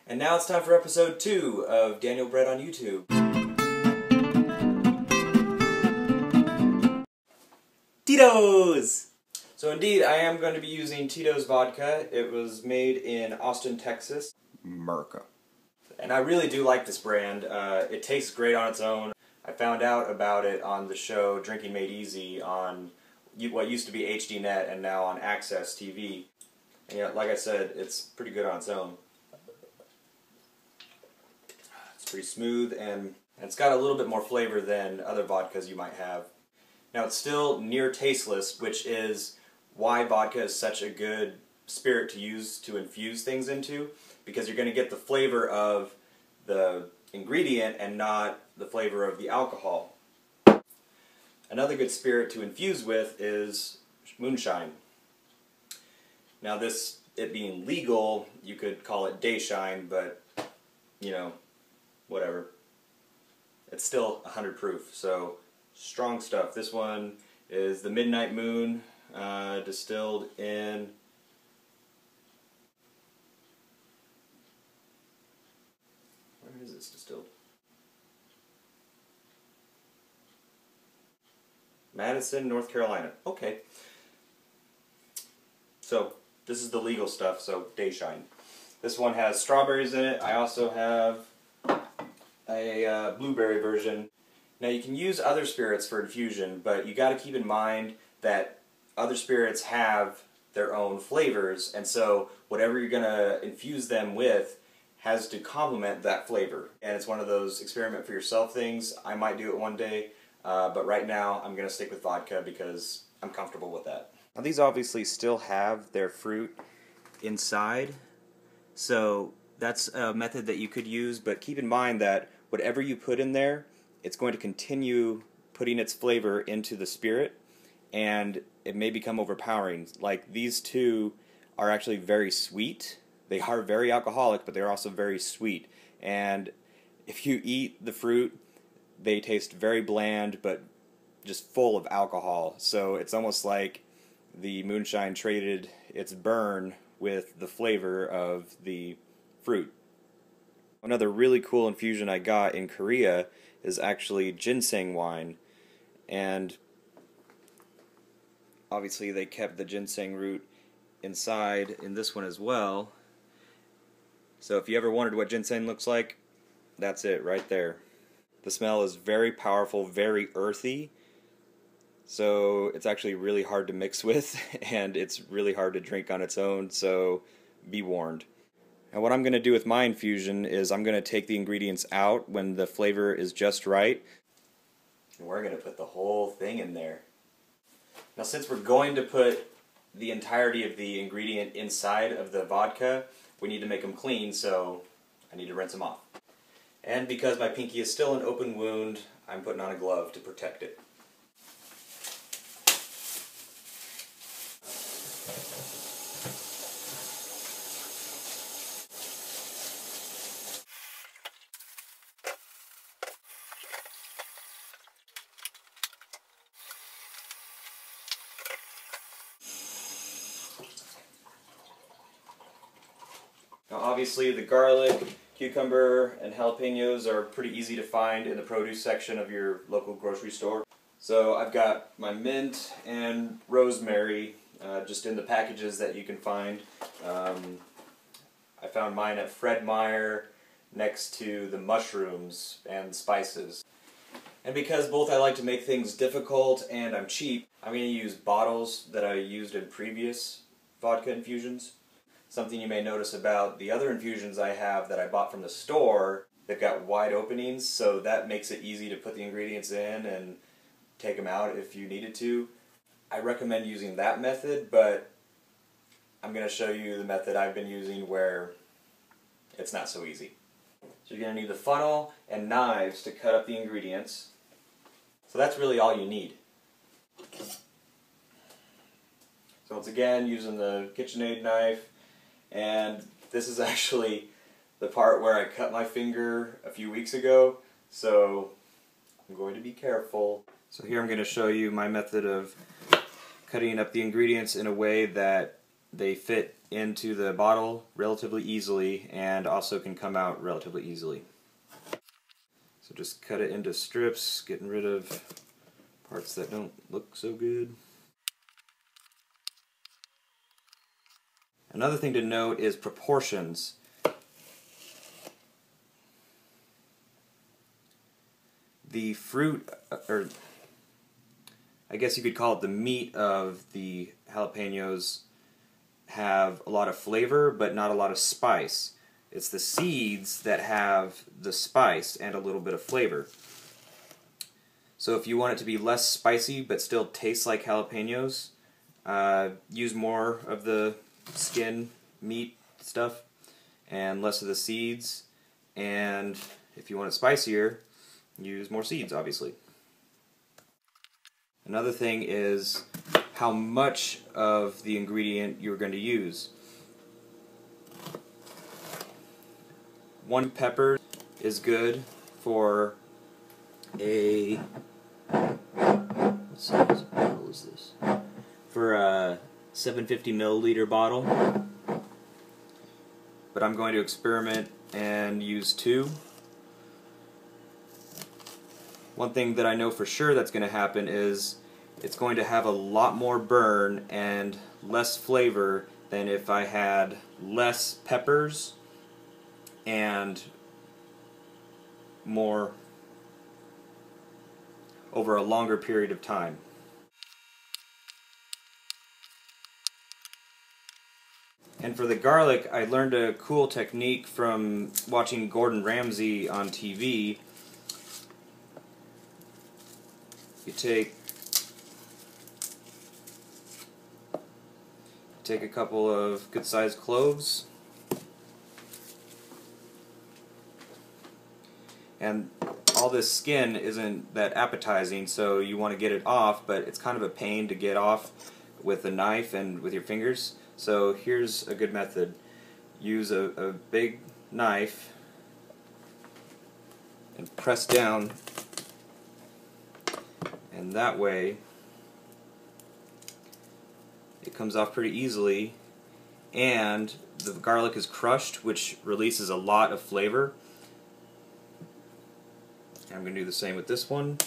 And now it's time for episode 2 of Daniel Bret on YouTube. Tito's! So indeed, I am going to be using Tito's vodka. It was made in Austin, Texas. America. And I really do like this brand. It tastes great on its own. I found out about it on the show Drinking Made Easy on what used to be HDNet and now on Access TV. And you know, like I said, it's pretty good on its own. It's pretty smooth and it's got a little bit more flavor than other vodkas you might have. Now it's still near tasteless, which is why vodka is such a good spirit to use to infuse things into, because you're going to get the flavor of the ingredient and not the flavor of the alcohol. Another good spirit to infuse with is moonshine. Now this, it being legal, you could call it dayshine, but you know, whatever. It's still 100 proof, so strong stuff. This one is the Midnight Moon, distilled in where is this distilled? Madison, North Carolina. Okay. So this is the legal stuff, so dayshine. This one has strawberries in it. I also have a blueberry version. Now you can use other spirits for infusion, but you got to keep in mind that other spirits have their own flavors, and so whatever you're going to infuse them with has to complement that flavor. And it's one of those experiment for yourself things. I might do it one day, but right now I'm going to stick with vodka because I'm comfortable with that. Now these obviously still have their fruit inside, so that's a method that you could use, but keep in mind that whatever you put in there, it's going to continue putting its flavor into the spirit, and it may become overpowering. Like these two are actually very sweet. They are very alcoholic, but they're also very sweet. And if you eat the fruit, they taste very bland, but just full of alcohol. So it's almost like the moonshine traded its burn with the flavor of the fruit. Another really cool infusion I got in Korea is actually ginseng wine, and obviously they kept the ginseng root inside in this one as well. So if you ever wondered what ginseng looks like, that's it right there. The smell is very powerful, very earthy, so it's actually really hard to mix with, and it's really hard to drink on its own, so be warned. And what I'm going to do with my infusion is I'm going to take the ingredients out when the flavor is just right, and we're going to put the whole thing in there. Now since we're going to put the entirety of the ingredient inside of the vodka, we need to make them clean, so I need to rinse them off. And because my pinky is still an open wound, I'm putting on a glove to protect it. Now obviously the garlic, cucumber, and jalapenos are pretty easy to find in the produce section of your local grocery store. So I've got my mint and rosemary just in the packages that you can find. I found mine at Fred Meyer next to the mushrooms and spices. And because both I like to make things difficult and I'm cheap, I'm going to use bottles that I used in previous vodka infusions. Something you may notice about the other infusions I have that I bought from the store, they've got wide openings, so that makes it easy to put the ingredients in and take them out if you needed to. I recommend using that method, but I'm going to show you the method I've been using where it's not so easy. So you're going to need the funnel and knives to cut up the ingredients. So that's really all you need. So once again, using the KitchenAid knife. And this is actually the part where I cut my finger a few weeks ago, so I'm going to be careful. So here I'm going to show you my method of cutting up the ingredients in a way that they fit into the bottle relatively easily and also can come out relatively easily. So just cut it into strips, getting rid of parts that don't look so good. Another thing to note is proportions. The fruit, or I guess you could call it the meat of the jalapenos, have a lot of flavor but not a lot of spice. It's the seeds that have the spice and a little bit of flavor. So if you want it to be less spicy but still taste like jalapenos, use more of the skin, meat stuff, and less of the seeds. And if you want it spicier, use more seeds, obviously. Another thing is how much of the ingredient you're going to use. 1 pepper is good for a, what size bottle is this? For a 750 milliliter bottle. But I'm going to experiment and use 2. One thing that I know for sure that's going to happen is it's going to have a lot more burn and less flavor than if I had less peppers and more over a longer period of time. And for the garlic, I learned a cool technique from watching Gordon Ramsay on TV. You take a couple of good-sized cloves, and all this skin isn't that appetizing, so you want to get it off, but it's kind of a pain to get off with a knife and with your fingers. So here's a good method. Use a big knife and press down, and that way it comes off pretty easily, and the garlic is crushed, which releases a lot of flavor. I'm going to do the same with this one.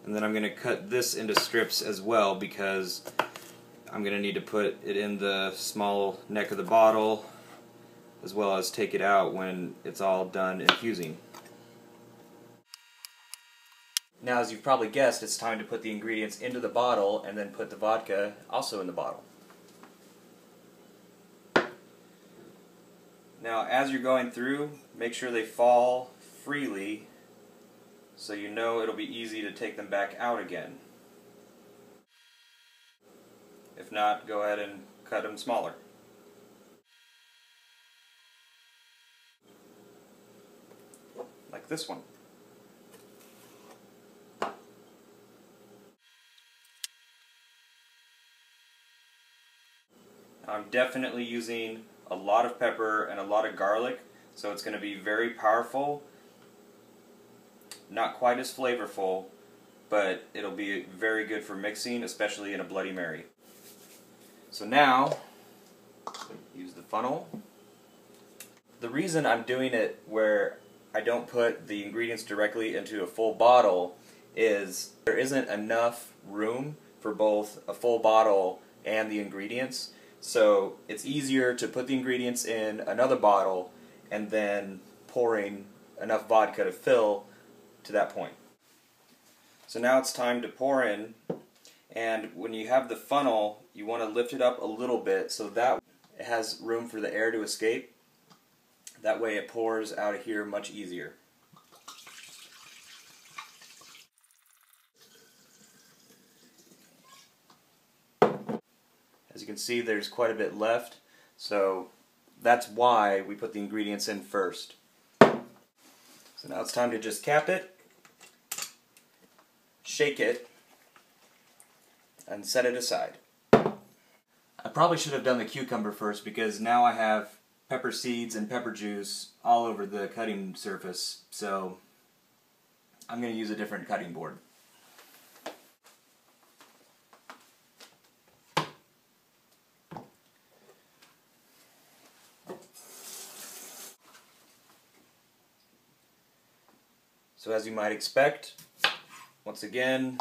And then I'm going to cut this into strips as well, because I'm going to need to put it in the small neck of the bottle, as well as take it out when it's all done infusing. Now, as you've probably guessed, it's time to put the ingredients into the bottle and then put the vodka also in the bottle. Now, as you're going through, make sure they fall freely so you know it'll be easy to take them back out again. If not, go ahead and cut them smaller. Like this one. I'm definitely using a lot of pepper and a lot of garlic, so it's going to be very powerful. Not quite as flavorful, but it'll be very good for mixing, especially in a Bloody Mary. So now, use the funnel. The reason I'm doing it where I don't put the ingredients directly into a full bottle is there isn't enough room for both a full bottle and the ingredients. So it's easier to put the ingredients in another bottle and then pouring enough vodka to fill to that point. So now it's time to pour in, and when you have the funnel, you want to lift it up a little bit so that it has room for the air to escape. That way it pours out of here much easier. As you can see, there's quite a bit left, so that's why we put the ingredients in first. So now it's time to just cap it, shake it, and set it aside. I probably should have done the cucumber first, because now I have pepper seeds and pepper juice all over the cutting surface, so I'm going to use a different cutting board. So as you might expect, once again,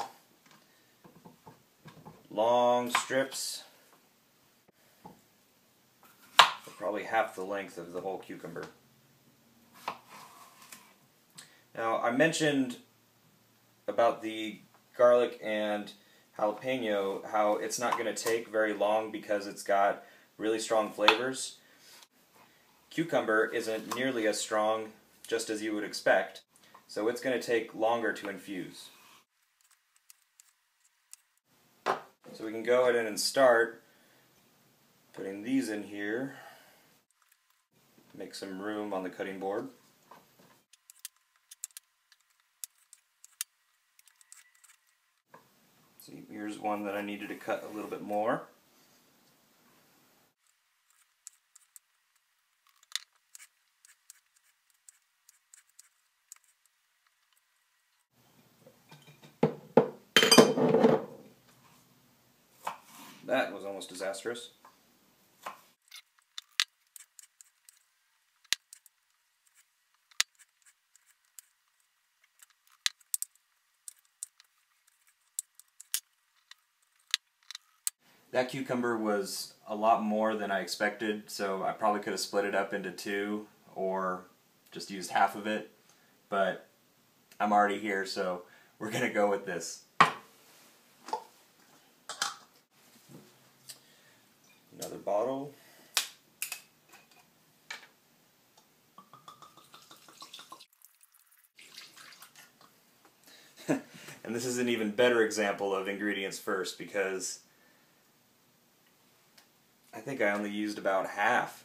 long strips, probably half the length of the whole cucumber. Now, I mentioned about the garlic and jalapeno, how it's not going to take very long because it's got really strong flavors. Cucumber isn't nearly as strong, just as you would expect, so it's going to take longer to infuse. So we can go ahead and start putting these in here. Make some room on the cutting board. See, here's one that I needed to cut a little bit more. That was almost disastrous. That cucumber was a lot more than I expected, so I probably could have split it up into two or just used half of it, but I'm already here, so we're going to go with this. Another bottle. And this is an even better example of ingredients first because I think I only used about half.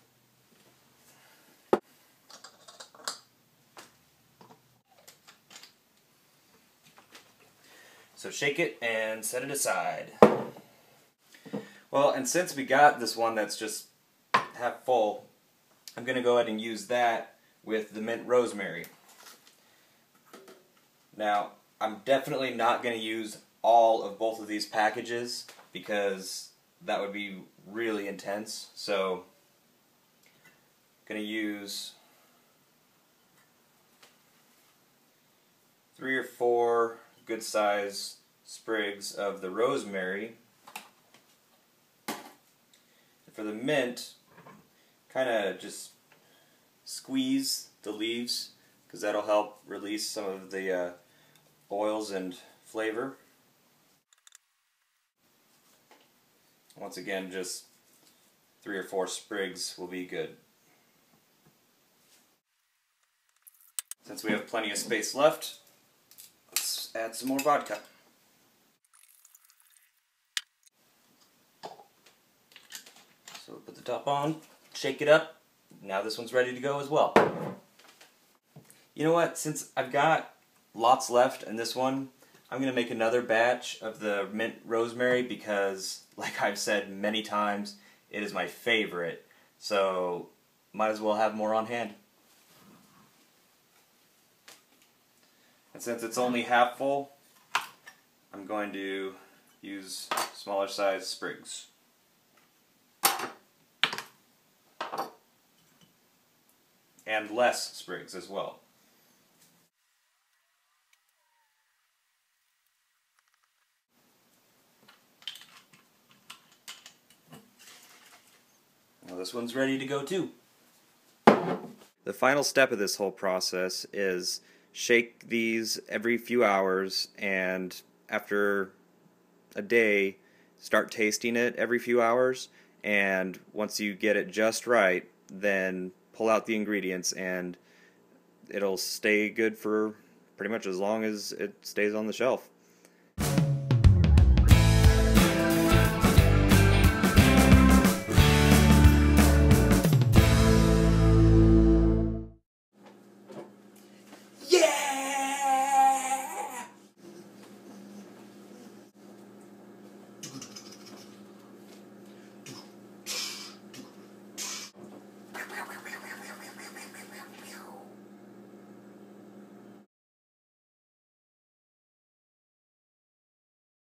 So shake it and set it aside. Well, and since we got this one that's just half full, I'm going to go ahead and use that with the mint rosemary. Now, I'm definitely not going to use all of both of these packages because that would be really intense. So, I'm going to use 3 or 4 good size sprigs of the rosemary. For the mint, kind of just squeeze the leaves because that'll help release some of the oils and flavor. Once again, just 3 or 4 sprigs will be good. Since we have plenty of space left, let's add some more vodka. So put the top on, shake it up. Now this one's ready to go as well. You know what? Since I've got lots left in this one, I'm going to make another batch of the mint rosemary because, like I've said many times, it is my favorite. So might as well have more on hand. And since it's only half full, I'm going to use smaller size sprigs. And less sprigs as well. Well, this one's ready to go too. The final step of this whole process is shake these every few hours, and after a day start tasting it every few hours, and once you get it just right, then pull out the ingredients and it'll stay good for pretty much as long as it stays on the shelf.